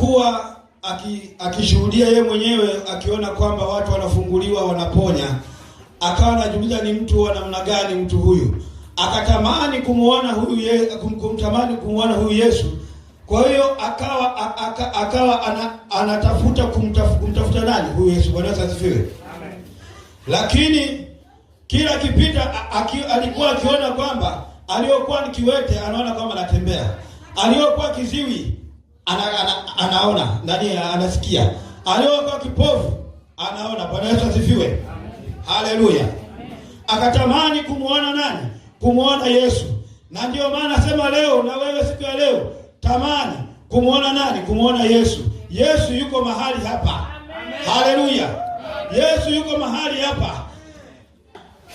alikuwa akishuhudia yeye mwenyewe, akiona kwamba watu wanafunguliwa, wanaponya, akawa anajiuliza ni mtu wa namna gani mtu huyu. Akatamani kumuona huyu Yesu. Kwa hiyo akawa anatafuta kumtafuta nani? Huyu Yesu. Bwana asifiwe. Amen. Lakini kila kipita alikuwa akiona kwamba aliyokuwa ni kiwete anaona kwamba anatembea, aliyokuwa kiziwi anaona ndani, anasikia, aliyokuwa kipofu anaona. Bwana Yesu asifiwe. Haleluya. Akatamani kumuona nani? Kumuona Yesu. Na ndio maana nasema leo na wewe siku ya leo tamani kumuona nani? Kumuona Yesu. Yesu yuko mahali hapa. Haleluya. Yesu yuko mahali hapa.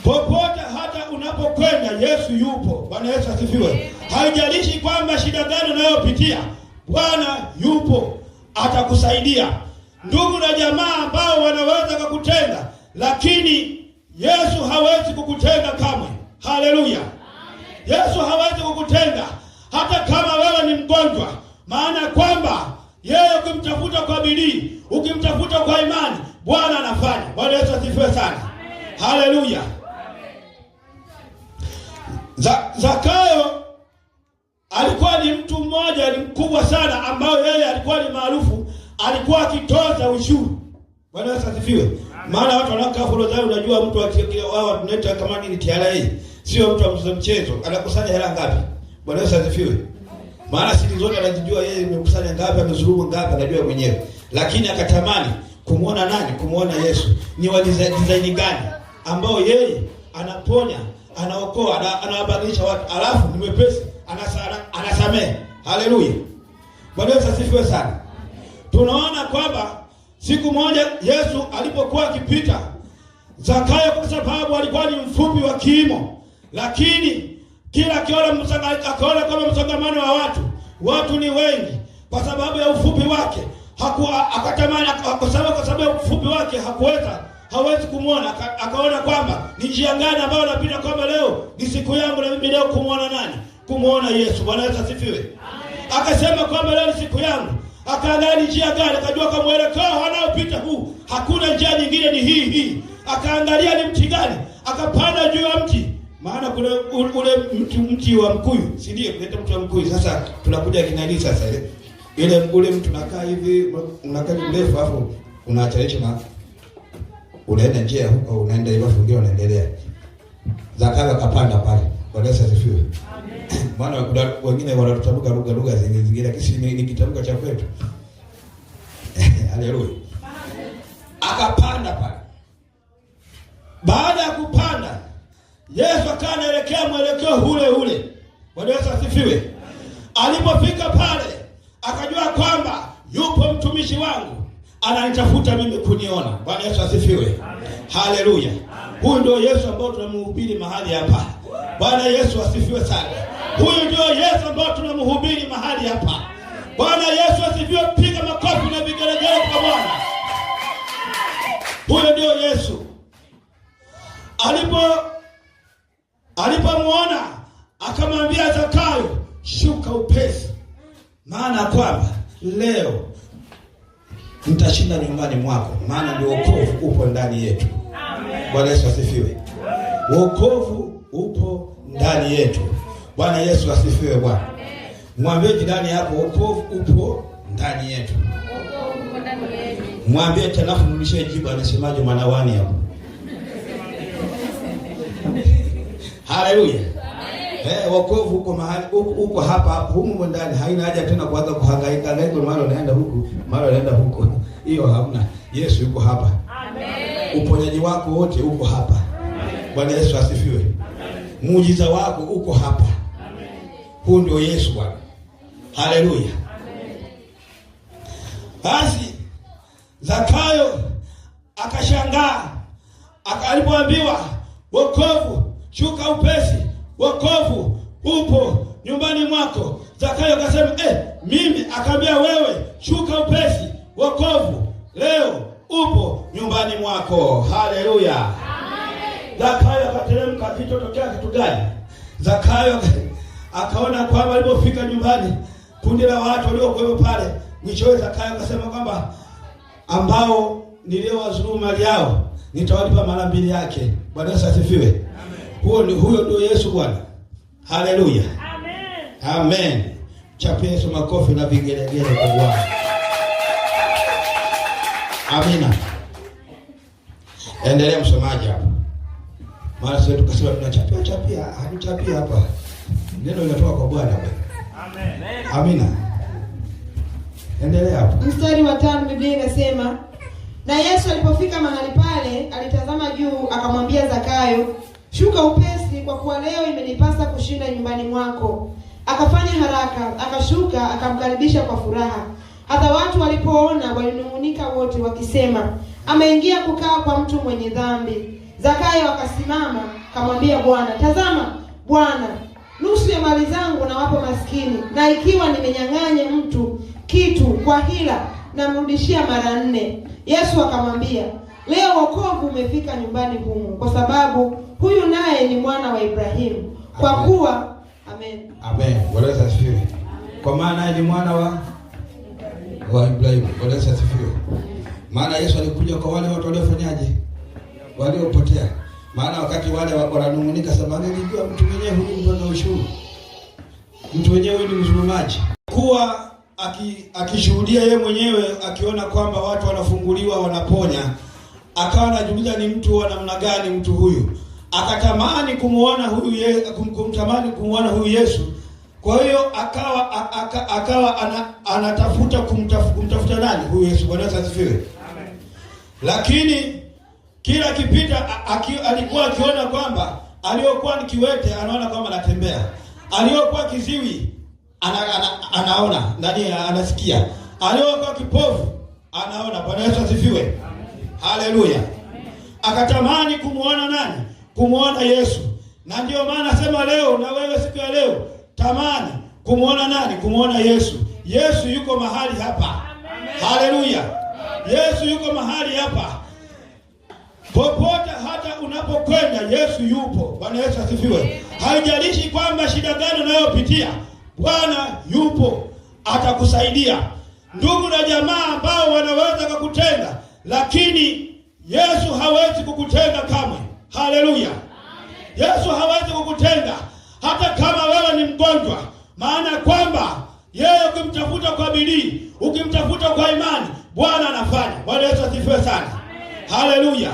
Popote hata unapokwenda Yesu yupo. Bwana Yesu asifiwe. Haijalishi kwamba shida gani unayopitia, Bwana yupo, atakusaidia. Ndugu na jamaa ambao wanaweza kukutenga, lakini Yesu hawezi kukutenga kamwe. Haleluya. Yesu hawezi kukutenga hata kama wewe ni mgonjwa, maana kwamba yeye ukimtafuta kwa bidii, ukimtafuta kwa imani, Bwana anafanya. Bwana Yesu asifiwe sana. Haleluya. Zakayo alikuwa ni mtu mmoja ni mkubwa sana, ambao yeye alikuwa ni maarufu, alikuwa akitoza ushuru. Bwana Yesu asifiwe. Maana watu wanakaa forodhani, unajua mtu wao tunaita kama ni TRA, sio mtu wa mchezo. Anakusanya hela ngapi? Bwana Yesu asifiwe. Maana siri zote anajijua yeye, amekusanya ngapi, amezulumu ngapi, anajua mwenyewe. Lakini akatamani kumuona nani? Kumuona Yesu. Ni wa design gani ambao yeye anaponya, anaokoa, anawabadilisha watu, alafu ni mwepesi, anasamehe. Haleluya. Bwana Yesu asifiwe sana. Tunaona kwamba siku moja Yesu alipokuwa akipita, Zakayo kwa sababu alikuwa ni mfupi wa kimo, lakini kila akaona kama msongamano wa watu ni wengi, kwa sababu ya ufupi wake akatamani, kwa sababu ya ufupi wake hawezi kumuona. Akaona kwamba ni njia gani ambayo anapita, kwamba leo ni siku yangu na mimi leo kumuona nani? Kumuona Yesu. Bwana Yesu asifiwe. Akasema kwamba leo ni siku yangu. Akaangalia njia gani, akajua kama mwelekeo anaopita huu, hakuna njia nyingine, ni hii. Akaangalia ni mti gani, akapanda juu ya mti. Maana kuna ule mti wa mkuyu, si ndio? Kuleta mti wa mkuyu. Sasa tunakuja kinani sasa ile ule mtu unakaa hivi, unakaa mrefu, afu unaachanisha na unaenda njia huko, unaenda hivyo, fungia, unaendelea. Zakayo akapanda pale. Bwana Yesu asifiwe. Amen. Maana wengine wanatutamka lugha zingine, lakini ni kitamko cha kwetu. Haleluya. Akapanda pale. Baada ya kupanda, Yesu akaelekea mwelekeo ule. Bwana Yesu asifiwe. Alipofika pale, akajua kwamba yupo mtumishi wangu ananitafuta mimi kuniona. Bwana Yesu asifiwe. Haleluya. Huyu ndio Yesu ambao tunamhubiri mahali hapa. Bwana Yesu asifiwe sana. Huyu ndio Yesu ambao tunamhubiri mahali hapa. Bwana Yesu asifiwe. Piga makofi na vigelegele kwa Bwana. Huyu ndio Yesu. Alipomuona akamwambia Zakayo, shuka upesi, maana kwamba leo mtashinda nyumbani mwako, maana ndio wokovu upo ndani yetu. Amen. Bwana Yesu asifiwe. Wokovu upo ndani yetu. Bwana Yesu asifiwe bwana. Mwambie jirani yako, wokovu upo ndani yetu. Wokovu upo ndani yetu. Mwambie tena, fundishe jibu, anasemaje manawani hapo? Haleluya. Wokovu uko mahali uko hapa humu ndani. Haina haja tena kuanza kuhangaika leo, mara unaenda huku, mara unaenda huko. Hiyo hamna. Yesu yuko hapa. Amen. Uponyaji wako wote uko hapa. Amen. Bwana Yesu asifiwe. Amen. Muujiza wako uko hapa. Amen. Huyu ndio Yesu Bwana. Haleluya. Amen. Basi Zakayo akashangaa, alipoambiwa wokovu, shuka upesi, wokovu upo nyumbani mwako. Zakayo akasema mimi, akaambia wewe, shuka upesi, wokovu leo upo nyumbani mwako. Haleluya. Amen. Zakayo akateremka. Kitotokea kitu gani? Zakayo akaona kwamba alipofika nyumbani, kundi la watu waliokuwa pale Mwishowe Zakayo akasema kwamba ambao niliowazulumu mali yao nitawalipa mara 2 yake. Bwana Yesu asifiwe. Huyo ndio Yesu Bwana. Haleluya. Amen. Amen. Chapeni Yesu makofi na vigelegele kwa Bwana. Amina. Endelea msomaji hapa. Mara sisi tukasema tunachapia, hatuchapia hapa. Neno linatoka kwa Bwana hapa. Amen. Amina. Endelea hapo. Mstari wa 5 Biblia inasema, na Yesu alipofika mahali pale, alitazama juu, akamwambia Zakayo, shuka upesi, kwa kuwa leo imenipasa kushinda nyumbani mwako. Akafanya haraka, akashuka, akamkaribisha kwa furaha. Hata watu walipoona walinung'unika wote wakisema, ameingia kukaa kwa mtu mwenye dhambi. Zakayo akasimama, akamwambia Bwana, tazama Bwana, nusu ya mali zangu nawapa maskini, na ikiwa nimenyang'anya mtu kitu kwa hila, namrudishia mara 4. Yesu akamwambia, leo wokovu umefika nyumbani humu, kwa sababu huyu naye ni mwana wa Ibrahimu. Kwa kuwa amen. Amen. Bwana asifiwe. Kwa maana naye ni mwana wa Ibrahimu. Bwana asifiwe. Maana Yesu alikuja kwa wale watu waliofanyaje? Waliopotea. Maana wakati wale wananung'unika sema, nilijua mtu mwenyewe huyu mtoza ushuru. Mtu mwenyewe ni mzulumaji. Kuwa akishuhudia yeye mwenyewe, akiona kwamba watu wanafunguliwa, wanaponya, akawa anajiuliza ni mtu wa namna gani mtu huyu. Akatamani kumuona huyu Yesu. Kwa hiyo akawa anatafuta kumtafuta nani? Huyu Yesu. Bwana asifiwe. Amen. Lakini kila kipita alikuwa akiona kwamba aliyokuwa ni kiwete anaona kwamba anatembea. Aliyokuwa kiziwi anaona, anasikia. Aliyokuwa kipofu anaona. Bwana Yesu asifiwe. Haleluya. Akatamani kumuona nani? Kumuona Yesu. Na ndio maana nasema leo na wewe siku ya leo tamani kumuona nani? Kumuona Yesu. Yesu yuko mahali hapa. Haleluya. Yesu yuko mahali hapa. Popote hata unapokwenda Yesu yupo. Bwana Yesu asifiwe. Haijalishi kwamba shida gani unayopitia, Bwana yupo, atakusaidia. Ndugu na jamaa ambao wanaweza kukutenga, lakini Yesu hawezi kukutenga kamwe. Haleluya. Yesu hawezi kukutenga hata kama wewe ni mgonjwa. Maana kwamba yeye ukimtafuta kwa bidii, ukimtafuta kwa imani, Bwana anafanya. Bwana Yesu asifiwe sana. Haleluya.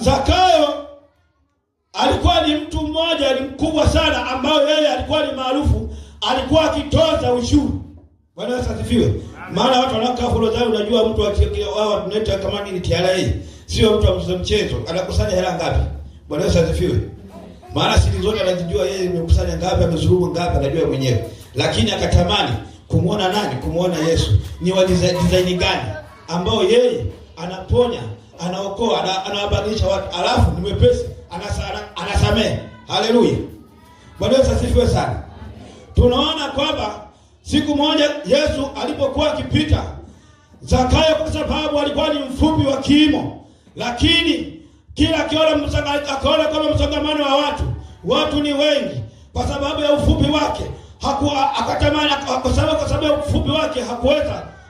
Zakayo alikuwa ni mtu mmoja ni mkubwa sana, ambao yeye alikuwa ni maarufu, alikuwa akitoza ushuru. Bwana Yesu asifiwe. Maana watu wanakaa forodhani, unajua mtu wao tunaita kama ni TRA, sio mtu wa mchezo. Anakusanya hela ngapi? Bwana Yesu asifiwe. Maana siri zote anajijua yeye, amekusanya ngapi, amezulumu ngapi, anajua mwenyewe. Lakini akatamani kumuona nani? Kumuona Yesu. Ni wa design gani ambao yeye anaponya, anaokoa, anawabadilisha watu, alafu ni mwepesi, anasamehe. Haleluya. Bwana Yesu asifiwe sana. Tunaona kwamba siku moja Yesu alipokuwa akipita, Zakayo kwa sababu alikuwa ni mfupi wa kimo, lakini kila akaona kama msongamano wa watu ni wengi, kwa sababu ya ufupi wake akatamani, kwa sababu ya ufupi wake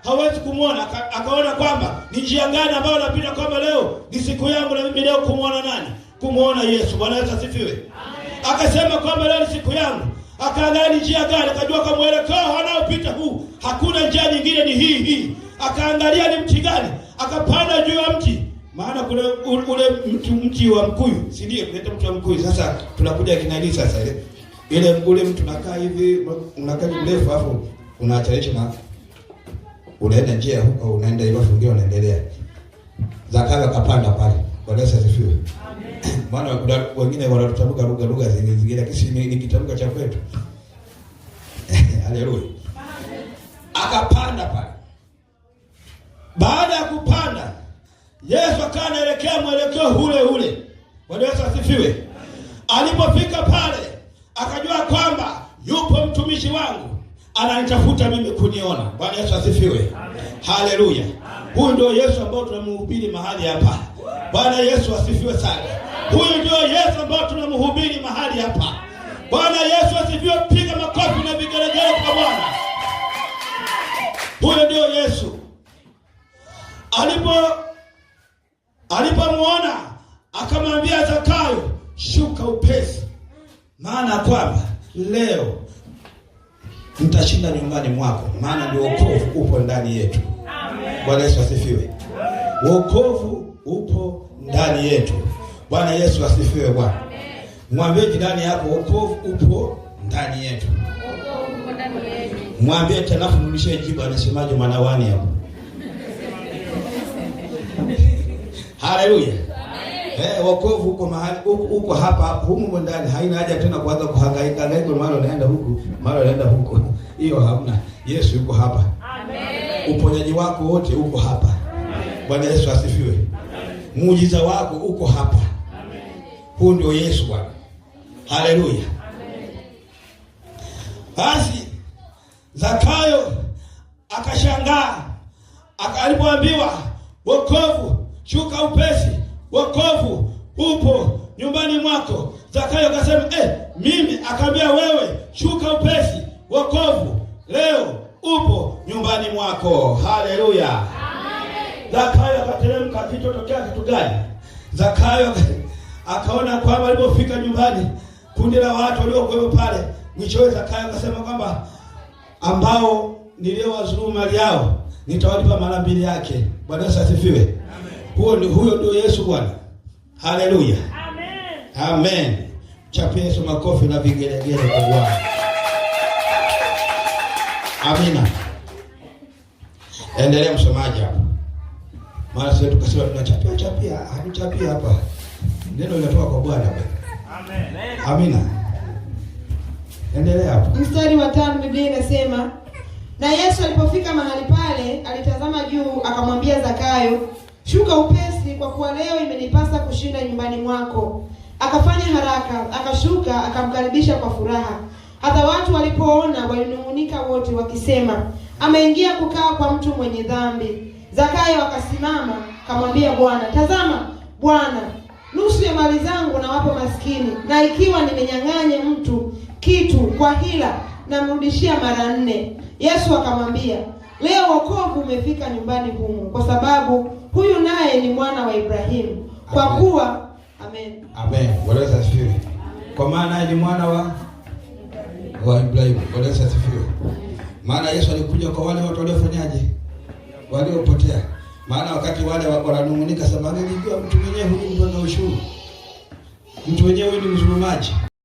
hawezi kumuona. Akaona kwamba ni njia gani ambayo napita, kwamba leo ni siku yangu na mimi leo kumuona nani? Kumuona Yesu. Bwana Yesu asifiwe. Akasema kwamba leo ni siku yangu. Akaangalia njia gani, akajua kwa mwelekeo anaopita huu hakuna njia nyingine, ni hii. Akaangalia ni mti gani, akapanda juu ya mti. Maana ule mti wa mkuyu, si ndio? Kuleta mti wa mkuyu. Sasa tunakuja kinani sasa ile ule mtu unakaa hivi, unakaa mrefu, afu unaachanisha na unaenda njia huko, unaenda hivyo, fungio unaendelea. Zakayo akapanda pale. Bwana Yesu asifiwe. Amen. Maana wengine wanatutamka lugha zingine, lakini ni kitamka cha kwetu. Haleluya. Akapanda pale. Baada ya kupanda, Yesu akaelekea mwelekeo ule. Bwana Yesu asifiwe. Alipofika pale, akajua kwamba yupo mtumishi wangu ananitafuta mimi kuniona. Bwana Yesu asifiwe. Haleluya. Huyu ndio Yesu ambao tunamhubiri mahali hapa. Bwana Yesu asifiwe sana. Huyu ndio Yesu ambao tunamhubiri mahali hapa. Bwana Yesu asifiwe. Piga makofi. makofi na vigelegele kwa Bwana. Huyo ndio Yesu. Alipomuona akamwambia Zakayo, shuka upesi, maana kwamba leo mtashinda nyumbani mwako, maana ndio wokovu upo ndani yetu. Amen. Bwana Yesu asifiwe. Wokovu upo ndani yetu. Bwana Yesu asifiwe Bwana. Mwambie jirani yako, wokovu upo ndani yetu. Wokovu upo ndani yetu. Mwambie tena, fundishe jibu anasemaje manawani hapo. Haleluya. Wokovu uko mahali uko hapa humu ndani. Haina haja tena kuanza kuhangaika mara unaenda huku, mara unaenda huko. Hiyo hamna. Yesu yuko hapa. Amen. Uponyaji wako wote uko hapa. Amen. Bwana Yesu asifiwe. Amen. Muujiza wako uko hapa. Amen. Huyu ndio Yesu Bwana. Haleluya. Amen. Basi Zakayo akashangaa, alipoambiwa wokovu, shuka upesi, wokovu upo nyumbani mwako. Zakayo akasema mimi, akaambia wewe, shuka upesi, wokovu leo upo nyumbani mwako. Haleluya. Amen. Zakayo akateremka. Kitotokea kitu gani? Zakayo akaona kwamba alipofika nyumbani kundi la watu waliokuwa pale, mwishowe Zakayo akasema kwamba ambao niliowazulumu mali yao nitawalipa mara mbili yake. Bwana Yesu asifiwe. Amen. Huyo ndio Yesu Bwana. Haleluya. Amen. Amen. Chapie Yesu makofi na vigelegele kwa Bwana. Amina. Endelea msomaji hapa. Maana sisi tukasema tunachapia, hatuchapia hapa. Neno linatoka kwa Bwana hapa. Amen. Amina. Endelea hapo. Mstari wa 5 Biblia inasema, na Yesu alipofika mahali pale, alitazama juu, akamwambia Zakayo, shuka upesi, kwa kuwa leo imenipasa kushinda nyumbani mwako. Akafanya haraka, akashuka, akamkaribisha kwa furaha. Hata watu walipoona walinung'unika wote wakisema, ameingia kukaa kwa mtu mwenye dhambi. Zakayo akasimama, akamwambia Bwana, tazama Bwana, nusu ya mali zangu nawapa maskini, na ikiwa nimenyang'anya mtu kitu kwa hila, namrudishia mara 4. Yesu akamwambia, leo wokovu umefika nyumbani humu, kwa sababu huyu naye ni mwana wa Ibrahimu. Kwa kuwa amen. Amen. Bwana Yesu asifiwe. Kwa maana naye ni mwana wa Ibrahimu. Bwana Yesu asifiwe. Maana Yesu alikuja kwa wale watu waliofanyaje? Waliopotea. Maana wakati wale wananung'unika, sema angelijua mtu mwenyewe huyu mtu ana ushuru, mtu mwenyewe huyu ni mzulumaji,